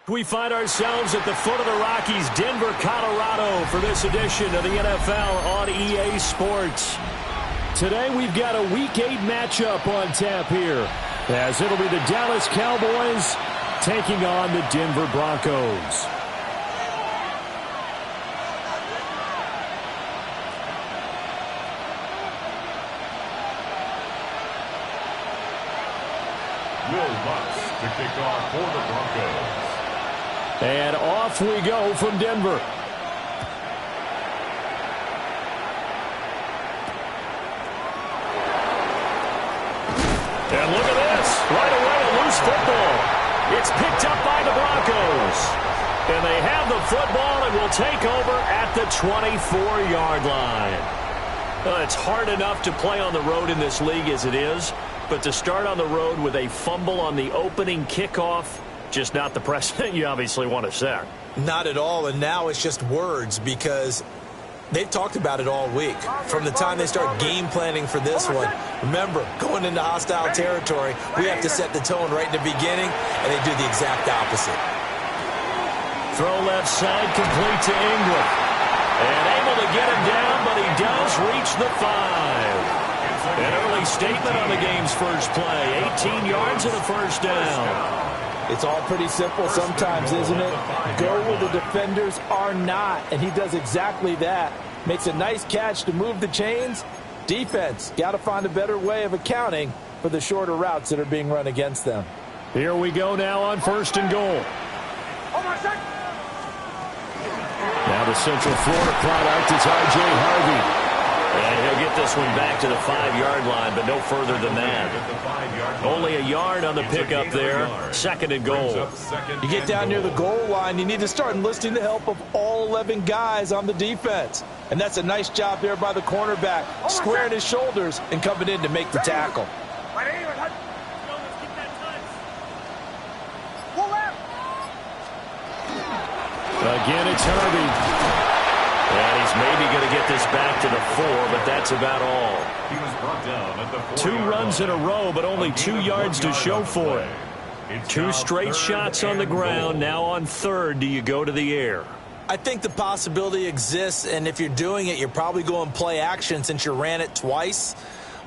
We find ourselves at the foot of the Rockies, Denver, Colorado, for this edition of the NFL on EA Sports. Today we've got a Week 8 matchup on tap here, as it'll be the Dallas Cowboys taking on the Denver Broncos. Will Lutz to kick off for the Broncos. And off we go from Denver. And look at this. Right away, a loose football. It's picked up by the Broncos. And they have the football and will take over at the 24-yard line. It's hard enough to play on the road in this league as it is, but to start on the road with a fumble on the opening kickoff, just not the precedent you obviously want to set. Not at all, and now it's just words because they've talked about it all week. From the time they start game planning for this one, remember, going into hostile territory, we have to set the tone right in the beginning, and they do the exact opposite. Throw left side, complete to Ingram. And able to get him down, but he does reach the 5. An early statement on the game's first play. 18 yards and a first down. It's all pretty simple sometimes, isn't it? Go where the defenders are not, and he does exactly that. Makes a nice catch to move the chains. Defense, got to find a better way of accounting for the shorter routes that are being run against them. Here we go now on 1st and goal. Now the Central Florida product is R.J. Harvey. And he'll get this one back to the 5-yard line, but no further than that. Only a yard on the pickup there. 2nd and goal. You get down near the goal line, you need to start enlisting the help of all 11 guys on the defense. And that's a nice job there by the cornerback, squaring his shoulders and coming in to make the tackle. Again, it's Harvey. And he's maybe going to get this back to the 4, but that's about all. He was brought down at the 2 runs in a row, but only 2 yards to show for it. 2 straight shots on the ground. Now on 3rd, do you go to the air? I think the possibility exists, and if you're doing it, you're probably going play action since you ran it twice.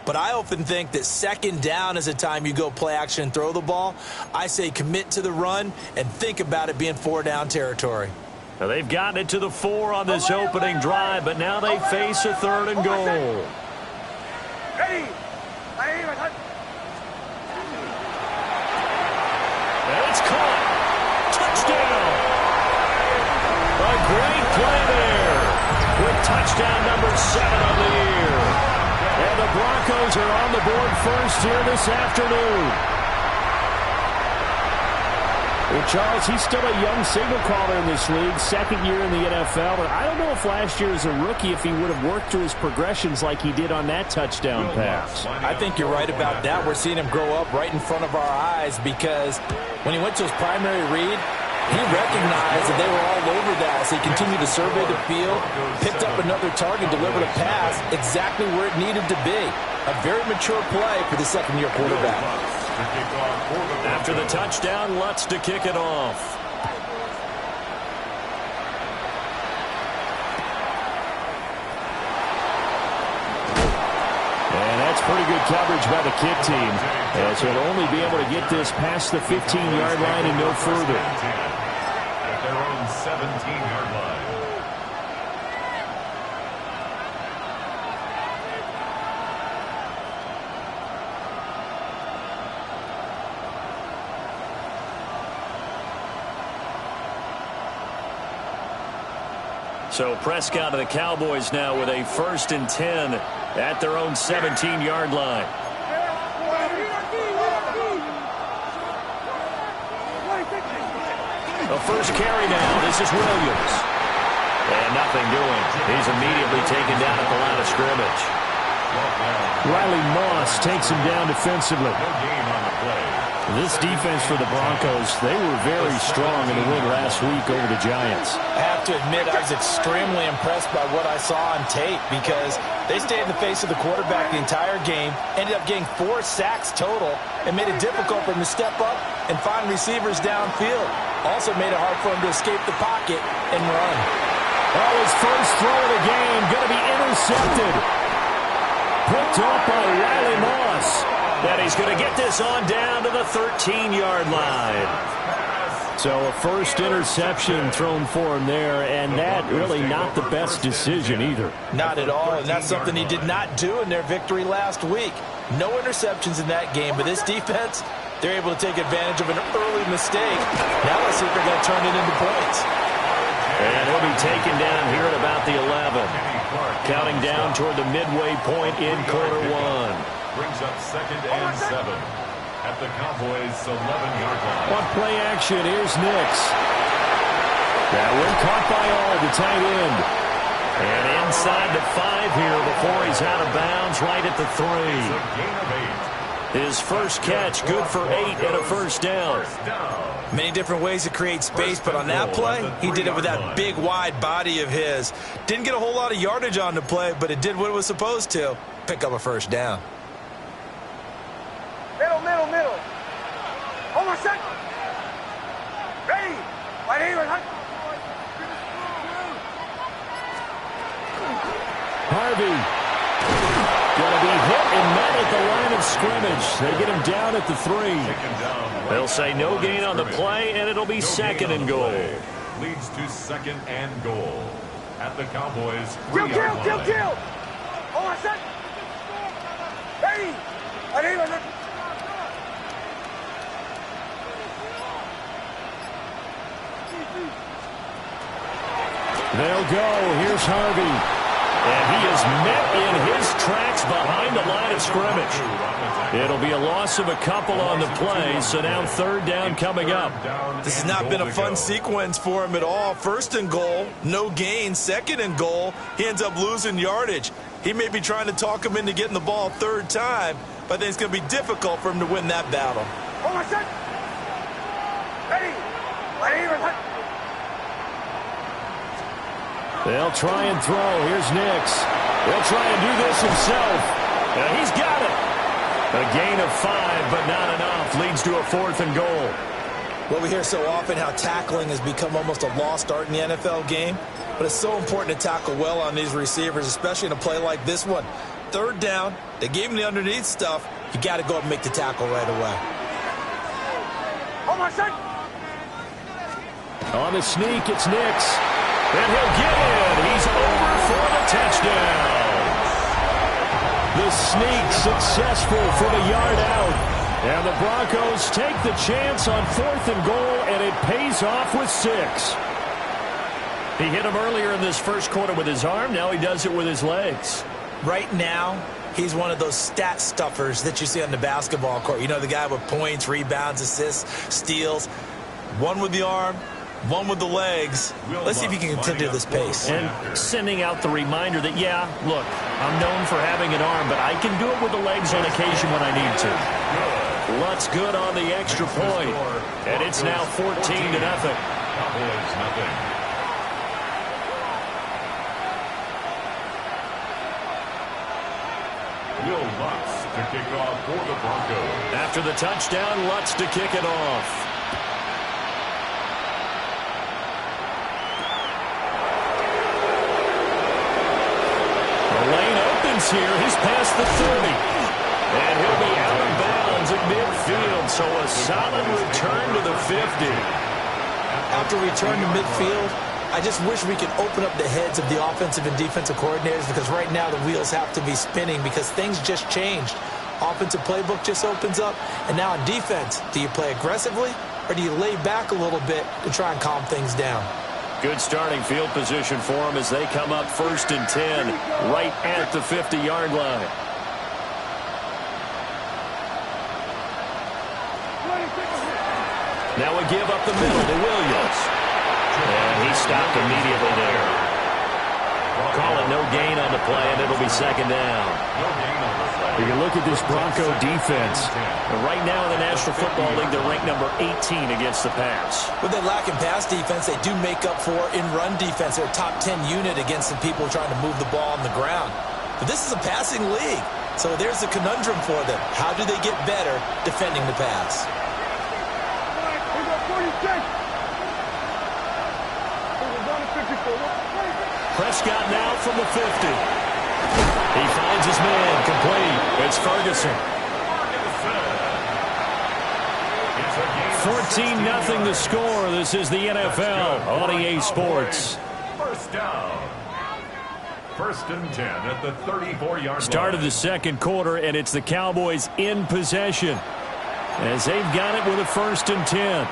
But I often think that 2nd down is a time you go play action and throw the ball. I say commit to the run and think about it being 4-down territory. Now they've gotten it to the 4 on this opening drive, but now they face a 3rd and goal. And it's caught. Touchdown. A great play there with touchdown number 7 on the year. And the Broncos are on the board first here this afternoon. Well, Charles, he's still a young signal caller in this league, 2nd year in the NFL. But I don't know if last year as a rookie, if he would have worked through his progressions like he did on that touchdown pass. I think you're right about that. We're seeing him grow up right in front of our eyes because when he went to his primary read, he recognized that they were all over that. So he continued to survey the field, picked up another target, delivered a pass exactly where it needed to be. A very mature play for the second-year quarterback. After the touchdown, Lutz to kick it off. And that's pretty good coverage by the kick team, as he'll only be able to get this past the 15-yard line and no further. At their own 17-yard line. So Prescott and the Cowboys now with a 1st and 10 at their own 17-yard line. A first carry now. This is Williams. And nothing doing. He's immediately taken down at the line of scrimmage. Riley Moss takes him down defensively. No gain on the play. This defense for the Broncos, they were very strong in the win last week over the Giants. I have to admit, I was extremely impressed by what I saw on tape because they stayed in the face of the quarterback the entire game, ended up getting 4 sacks total, and made it difficult for him to step up and find receivers downfield. Also made it hard for him to escape the pocket and run. Oh, his first throw of the game going to be intercepted. Picked off by Riley Moss. And he's going to get this on down to the 13-yard line. So a first interception thrown for him there, and that really not the best decision either. Not at all, and that's something he did not do in their victory last week. No interceptions in that game, but this defense, they're able to take advantage of an early mistake. Now let's see if they're going to turn it into points. And he'll be taken down here at about the 11. Counting down toward the midway point in quarter 1. Brings up 2nd and 7 at the Cowboys' 11-yard line. On play action, here's Nix. That one caught by All, the tight end. And inside the 5 here before he's out of bounds, right at the 3. A gain of 8. His first catch, good for 8 and a first down. Many different ways to create space, but on that play, he did it with that big, wide body of his. Didn't get a whole lot of yardage on the play, but it did what it was supposed to. Pick up a first down. Middle. Hold on a second. Ready. Right here. Harvey. Going to be hit and met at the line of scrimmage. They get him down at the 3. They'll say no gain on the play, and it'll be 2nd and goal. Leads to 2nd and goal at the Cowboys' Kill. Hold on a second. Ready. Right here. They'll go. Here's Harvey. And he is met in his tracks behind the line of scrimmage. It'll be a loss of a couple on the play, so now 3rd down coming up. This has not been a fun sequence for him at all. 1st and goal, no gain. 2nd and goal, he ends up losing yardage. He may be trying to talk him into getting the ball 3rd time, but I think it's going to be difficult for him to win that battle. Hold on a second. Ready. Right here. They'll try and throw. Here's Nix. He'll try and do this himself. And he's got it. A gain of 5, but not enough. Leads to a 4th and goal. Well, we hear so often how tackling has become almost a lost art in the NFL game, but it's so important to tackle well on these receivers, especially in a play like this one. 3rd down, they gave him the underneath stuff. You got to go up and make the tackle right away. Hold on a second. On the sneak, it's Nix. And he'll get in. He's over for the touchdown. The sneak successful from a yard out. And the Broncos take the chance on 4th and goal, and it pays off with 6. He hit him earlier in this first quarter with his arm. Now he does it with his legs. Right now, he's one of those stat stuffers that you see on the basketball court. You know, the guy with points, rebounds, assists, steals. One with the arm, one with the legs. Let's see if he can continue this pace. And sending out the reminder that, yeah, look, I'm known for having an arm, but I can do it with the legs on occasion when I need to. Lutz good on the extra point. And it's now 14-0. Cowboys nothing. Will Lutz to kick off for the Broncos. After the touchdown, Lutz to kick it off. The lane opens here. He's past the 30. And he'll be out of bounds at midfield. So a solid return to the 50. After return to midfield, I just wish we could open up the heads of the offensive and defensive coordinators, because right now the wheels have to be spinning because things just changed. Offensive playbook just opens up, and now on defense, do you play aggressively or do you lay back a little bit to try and calm things down? Good starting field position for them as they come up 1st and 10 right at the 50-yard line. Now we give up the middle to Williams. And he stopped immediately there. Call it no gain on the play, and it'll be 2nd down. You can look at this Bronco defense. And right now in the National Football League, they're ranked number 18 against the pass. What they lack in pass defense, they do make up for in run defense. They're a top 10 unit against the people trying to move the ball on the ground. But this is a passing league, so there's a conundrum for them. How do they get better defending the pass? Prescott now from the 50. He finds his man complete. It's Ferguson. 14-0 the score. This is the NFL on EA Sports. First down. 1st and 10 at the 34-yard line. Start of the 2nd quarter, and it's the Cowboys in possession as they've got it with a 1st and 10.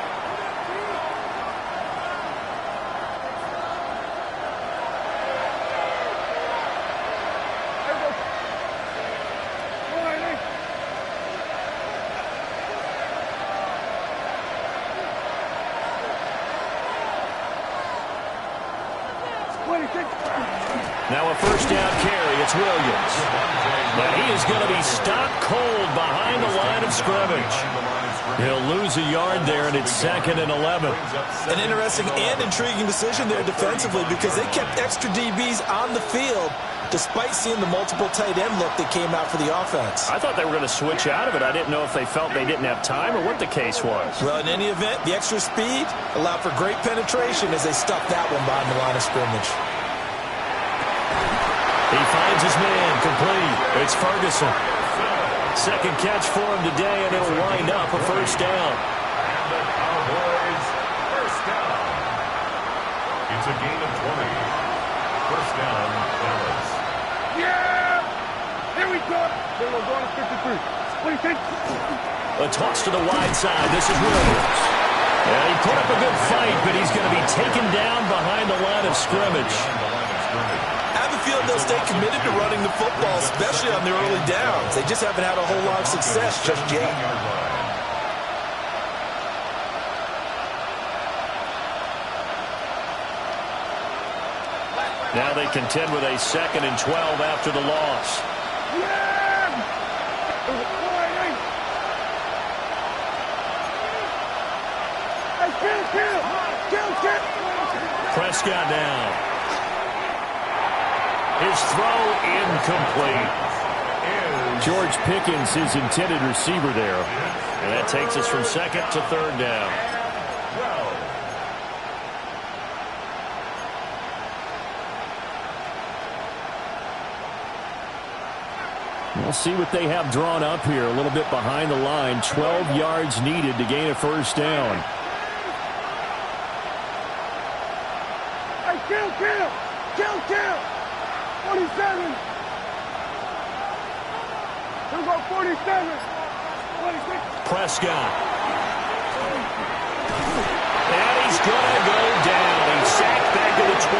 Now a 1st down carry. It's Williams. Now he is going to be stopped cold behind the line of scrimmage. He'll lose a yard there, and it's 2nd and 11. An interesting and intriguing decision there defensively, because they kept extra DBs on the field despite seeing the multiple tight end look that came out for the offense. I thought they were going to switch out of it. I didn't know if they felt they didn't have time or what the case was. Well, in any event, the extra speed allowed for great penetration as they stuffed that one behind the line of scrimmage. He finds his man complete. It's Ferguson. 2nd catch for him today, and it'll wind up a 1st down. And the Cowboys 1st down. It's a gain of 20. 1st down, Dallas. Yeah! Here we go. Then we're going to 53. What do you think? A toss to the wide side. This is Williams. And he put up a good fight, but he's going to be taken down behind the line of scrimmage. I have a feeling they'll stay committed to running the football, especially on the early downs. They just haven't had a whole lot of success just yet. Now they contend with a 2nd and 12 after the loss. Prescott down. His throw incomplete. George Pickens, his intended receiver there. And that takes us from 2nd to 3rd down. We'll see what they have drawn up here. A little bit behind the line. 12 yards needed to gain a 1st down. Hey, kill! 47! Here we go, 47! 26! Prescott. And he's going to go down. He's sacked back to the 24.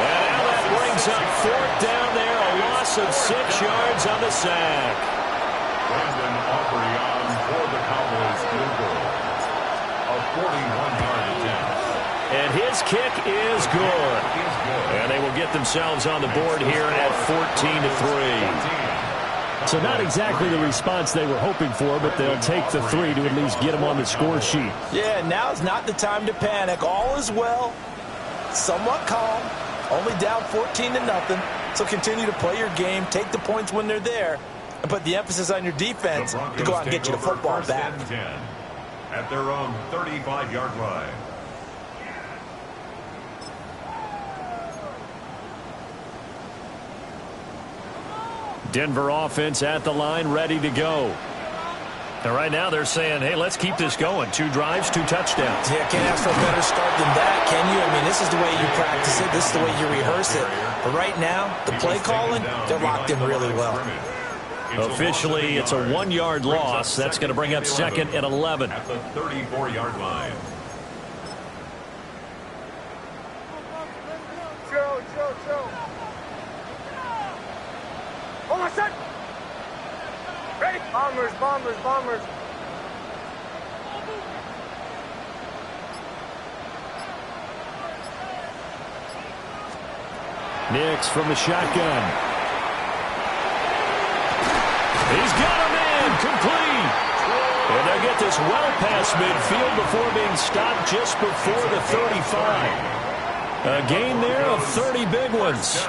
And now that brings up 4th down there. A loss of 6 yards on the sack. Brandon Aubrey on for the Cowboys field goal. A 41-yard attempt. And his kick is good. And they will get themselves on the board here at 14-3. So not exactly the response they were hoping for, but they'll take the 3 to at least get them on the score sheet. Yeah, now's not the time to panic. All is well. Somewhat calm. Only down 14-0. So continue to play your game, take the points when they're there, and put the emphasis on your defense to go out and get you the football back. At their own 35-yard line. Denver offense at the line, ready to go. And right now they're saying, hey, let's keep this going. 2 drives, 2 touchdowns. Yeah, can't ask for a better start than that, can you? I mean, this is the way you practice it. This is the way you rehearse it. But right now, the play calling, they're locked in really well. Officially, it's a 1-yard loss. That's going to bring up 2nd and 11. At the 34-yard line. Chill. Hold on, set. Ready? Bombers. Nix from the shotgun. He's got him in, complete. And they'll get this well past midfield before being stopped just before the 35. A gain there of 30 big ones.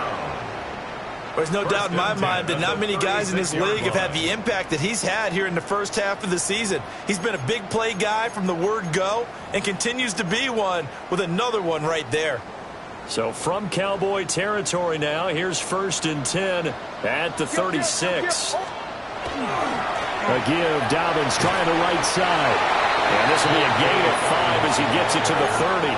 There's no doubt in my mind that not many guys in this league have had the impact that he's had here in the first half of the season. He's been a big play guy from the word go and continues to be one with another one right there. So from Cowboy territory now, here's 1st and 10 at the 36. A give, Dobbins trying the right side. And this will be a gain of 5 as he gets it to the 30.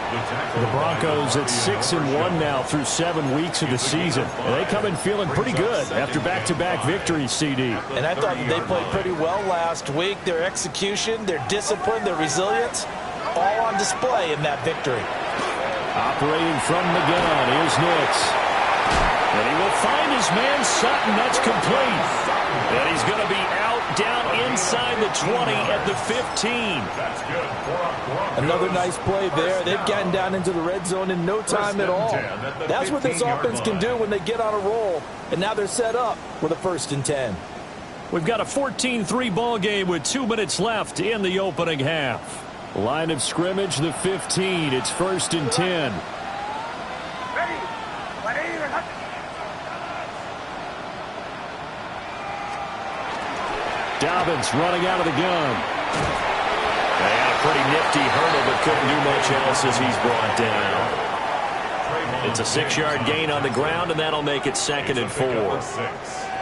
The Broncos at 6-1 now through 7 weeks of the season. And they come in feeling pretty good after back-to-back victories, CD. And I thought that they played pretty well last week. Their execution, their discipline, their resilience, all on display in that victory. Operating from the gun, here's Nix. And he will find his man Sutton. That's complete. And he's going to be out down inside the 20 at the 15. That's good. Another nice play there. They've gotten down into the red zone in no time at all. That's what this offense can do when they get on a roll. And now they're set up with a 1st and 10. We've got a 14-3 ball game with 2 minutes left in the opening half. Line of scrimmage, the 15. It's 1st and 10. Dobbins running out of the gun. They had a pretty nifty hurdle, but couldn't do much else as he's brought down. It's a 6-yard gain on the ground, and that'll make it 2nd and 4.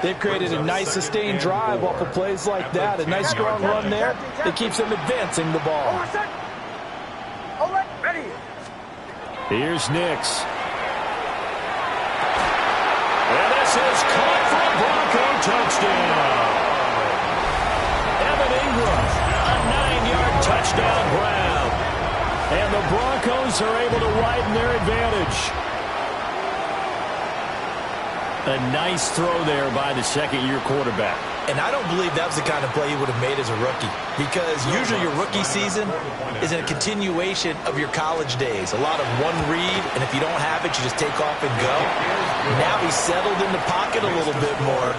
They've created a nice sustained drive off of plays like that. A nice strong run there. It keeps them advancing the ball. Here's Nix. And this is caught for a Bronco touchdown. Evan Ingram, a 9-yard touchdown grab. And the Broncos are able to widen their advantage. A nice throw there by the 2nd-year quarterback. And I don't believe that was the kind of play he would have made as a rookie, because usually your rookie season is a continuation of your college days. A lot of one read, and if you don't have it, you just take off and go. Now he's settled in the pocket a little bit more,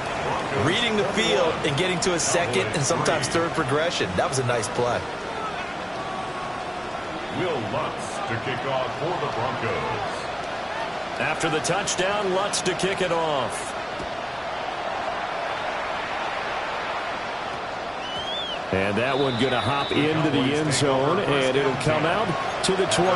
reading the field and getting to a 2nd and sometimes 3rd progression. That was a nice play. Will Lutz to kick off for the Broncos. After the touchdown, Lutz to kick it off. And that one going to hop into the end zone, and it'll come out to the 20.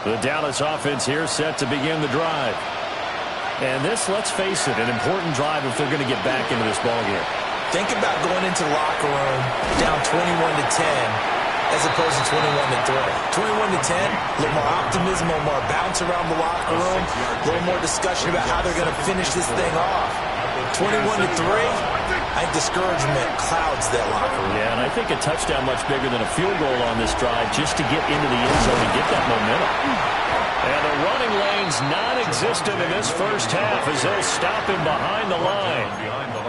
The Dallas offense here set to begin the drive. And this, let's face it, an important drive if they're going to get back into this ballgame. Think about going into the locker room down 21-10 as opposed to 21-3. 21-10, a little more optimism, a little more bounce around the locker room, a little more discussion about how they're going to finish this thing off. 21-3, I think discouragement clouds that locker room. Yeah, and I think a touchdown much bigger than a field goal on this drive just to get into the end zone and get that momentum. And the running lane's non-existent in this first half as they'll stop him behind the line.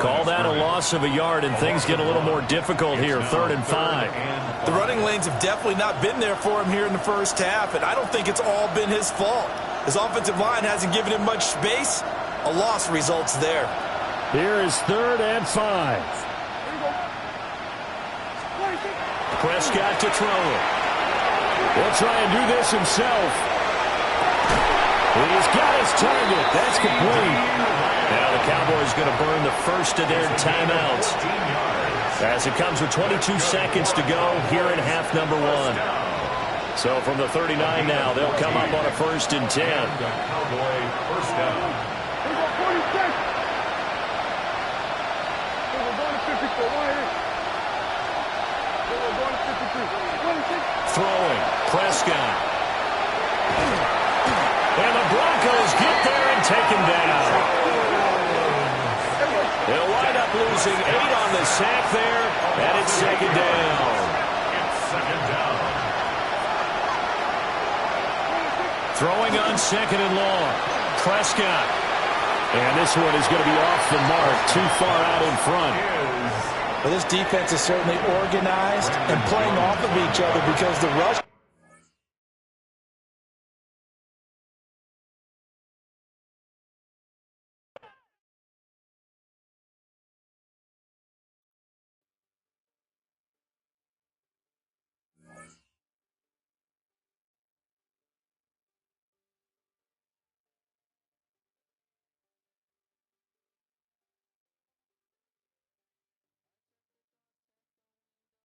Call that a loss of a yard, and things get a little more difficult here. 3rd and 5. The running lanes have definitely not been there for him here in the first half, and I don't think it's all been his fault. His offensive line hasn't given him much space. A loss results there. Here is 3rd and 5. Prescott to throw it. He'll try and do this himself. He's got his target. That's complete. Now the Cowboys going to burn the first of their timeouts as it comes with 22 seconds to go here in half number 1. So from the 39 now, they'll come up on a 1st and 10. Cowboy first down. Throwing. Prescott. And the Broncos get there and take him down. They'll wind up losing 8 on the sack there, and it's 2nd down. It's 2nd down. Throwing on 2nd and long. Prescott. And this one is going to be off the mark, too far out in front. Well, this defense is certainly organized and playing off of each other because the rush